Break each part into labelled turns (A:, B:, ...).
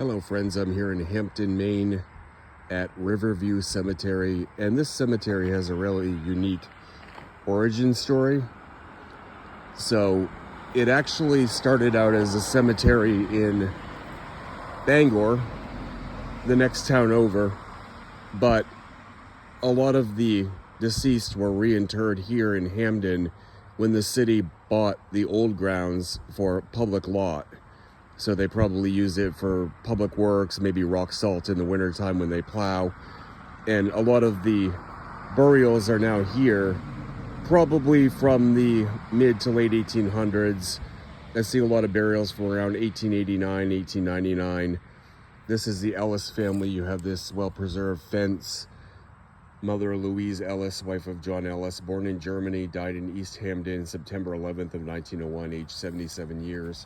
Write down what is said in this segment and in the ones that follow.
A: Hello friends, I'm here in Hampton, Maine at Riverview Cemetery, and this cemetery has a really unique origin story. So it actually started out as a cemetery in Bangor, the next town over, but a lot of the deceased were reinterred here in Hamden when the city bought the old grounds for public lot. So they probably use it for public works, maybe rock salt in the wintertime when they plow. And a lot of the burials are now here, probably from the mid to late 1800s. I see a lot of burials from around 1889, 1899. This is the Ellis family. You have this well-preserved fence. Mother Louise Ellis, wife of John Ellis, born in Germany, died in East Hamden, September 11th of 1901, aged 77 years.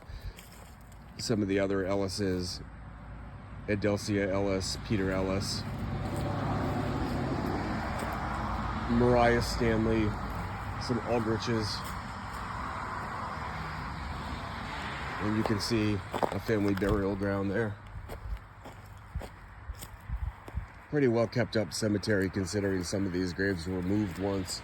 A: Some of the other Ellises: Adelcia Ellis, Peter Ellis, Mariah Stanley, some Aldriches. And you can see a family burial ground there. Pretty well kept up cemetery considering some of these graves were moved once.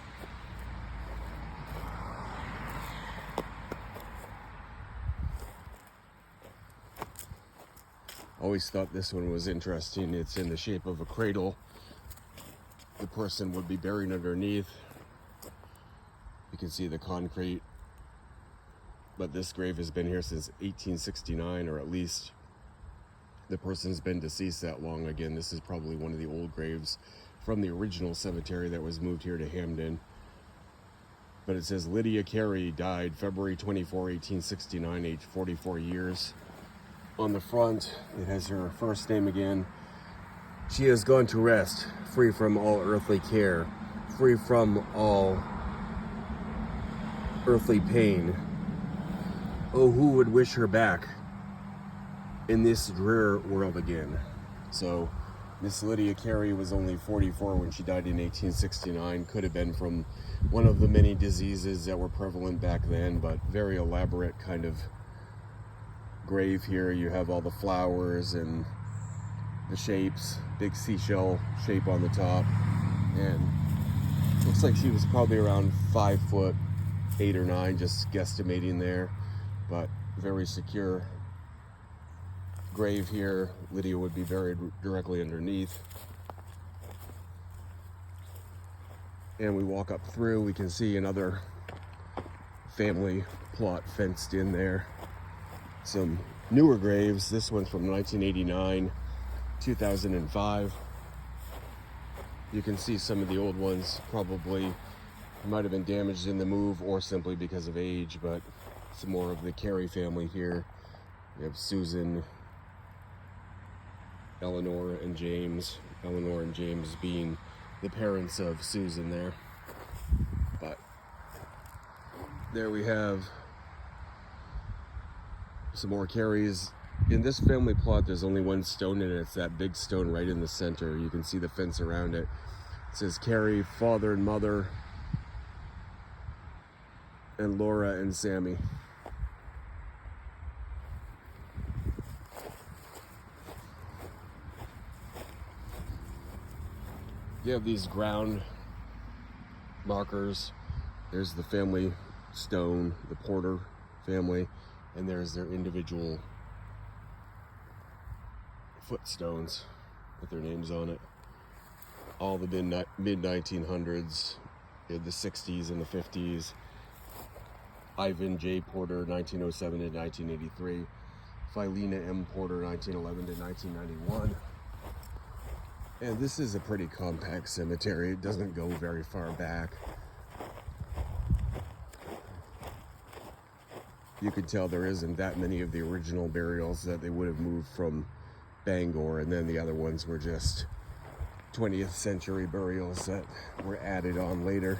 A: Always thought this one was interesting. It's in the shape of a cradle. The person would be buried underneath. You can see the concrete. But this grave has been here since 1869, or at least the person's been deceased that long. Again, this is probably one of the old graves from the original cemetery that was moved here to Hamden. But it says Lydia Carey died February 24, 1869, age 44 years. On the front, it has her first name again. She has gone to rest, free from all earthly care, free from all earthly pain. Oh, who would wish her back in this drear world again? So, Miss Lydia Carey was only 44 when she died in 1869. Could have been from one of the many diseases that were prevalent back then, but very elaborate kind of grave here. You have all the flowers and the shapes, big seashell shape on the top, and looks like she was probably around 5'8" or 9", just guesstimating there, but very secure grave here. Lydia would be buried directly underneath. And we walk up through, we can see another family plot fenced in there. Some newer graves. This one's from 1989, 2005. You can see some of the old ones probably might have been damaged in the move or simply because of age, but some more of the Carey family here. You have Susan, Eleanor, and James. Eleanor and James being the parents of Susan there. But there we have some more Careys. In this family plot, there's only one stone in it. It's that big stone right in the center. You can see the fence around it. It says Carey, father and mother, and Laura and Sammy. You have these ground markers. There's the family stone, the Porter family, and there's their individual footstones with their names on it. All the mid-1900s, the 60s and the 50s. Ivan J. Porter, 1907 to 1983. Philena M. Porter, 1911 to 1991. And this is a pretty compact cemetery. It doesn't go very far back. You can tell there isn't that many of the original burials that they would have moved from Bangor, and then the other ones were just 20th century burials that were added on later.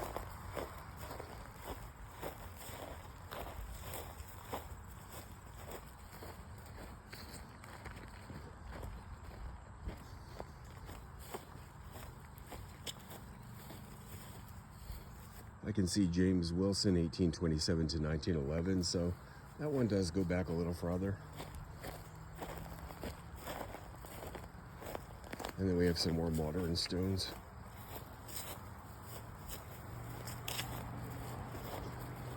A: I can see James Wilson, 1827 to 1911, so that one does go back a little further. And then we have some more modern stones.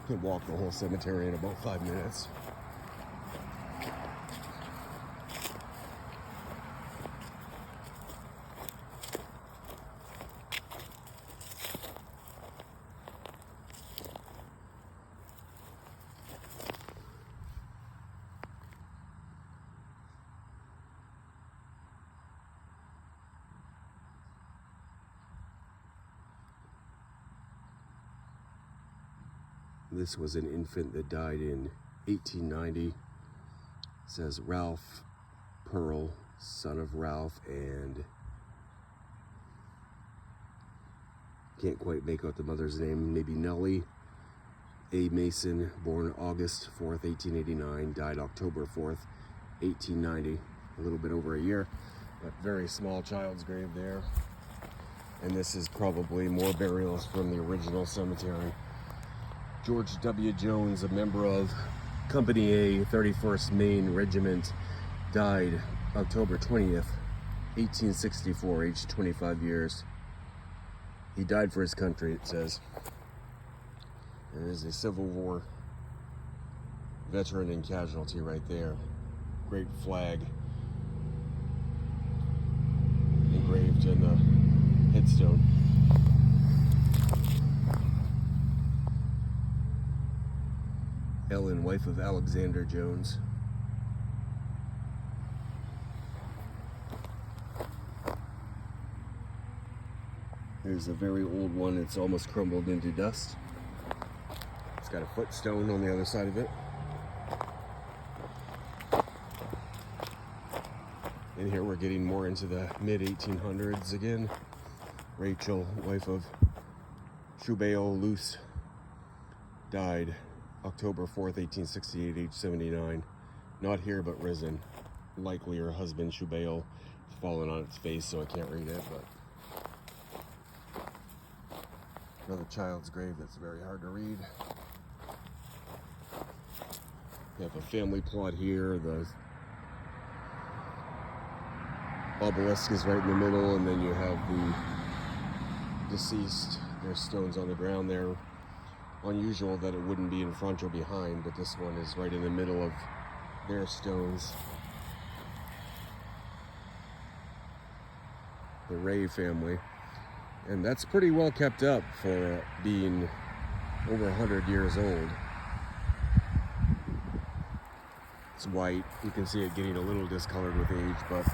A: Can walk the whole cemetery in about 5 minutes. This was an infant that died in 1890. It says Ralph Pearl, son of Ralph, and can't quite make out the mother's name, maybe Nellie A. Mason, born August 4th, 1889, died October 4th, 1890. A little bit over a year, but very small child's grave there. And this is probably more burials from the original cemetery. George W. Jones, a member of Company A, 31st Maine Regiment, died October 20th, 1864, aged 25 years. He died for his country, it says. There is a Civil War veteran and casualty right there. Great flag engraved in the headstone. Ellen, wife of Alexander Jones. There's a very old one. It's almost crumbled into dust. It's got a footstone on the other side of it. And here we're getting more into the mid-1800s again. Rachel, wife of Shubeo Luce, died October 4th, 1868, age 79. Not here, but risen. Likely her husband, Shubeo, fallen on its face, so I can't read it, but another child's grave that's very hard to read. You have a family plot here. The obelisk is right in the middle, and then you have the deceased. There's stones on the ground there. Unusual that it wouldn't be in front or behind, but this one is right in the middle of their stones. The Ray family. And that's pretty well kept up for being over 100 years old. It's white. You can see it getting a little discolored with age, but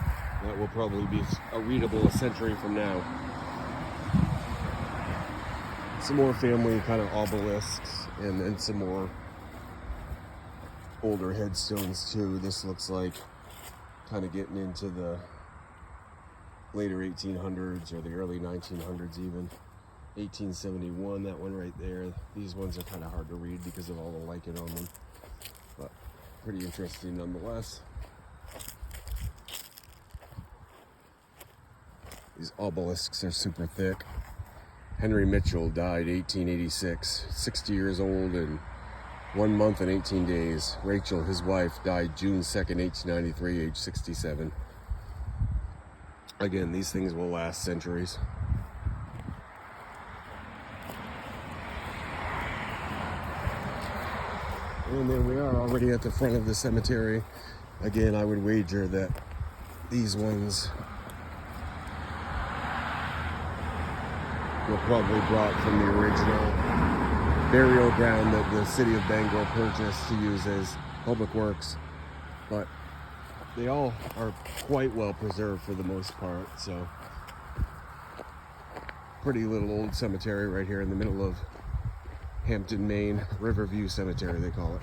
A: that will probably be readable a century from now. Some more family kind of obelisks, and then some more older headstones too. This looks like kind of getting into the later 1800s or the early 1900s even. 1871, that one right there. These ones are kind of hard to read because of all the lichen on them, but pretty interesting nonetheless. These obelisks are super thick. Henry Mitchell died 1886, 60 years old and 1 month and 18 days. Rachel, his wife, died June 2nd, 1893, age 67. Again, these things will last centuries. And there we are, already at the front of the cemetery. Again, I would wager that these ones were probably brought from the original burial ground that the city of Bangor purchased to use as public works. But they all are quite well preserved for the most part, so pretty little old cemetery right here in the middle of Hampton, Maine. Riverview Cemetery, they call it.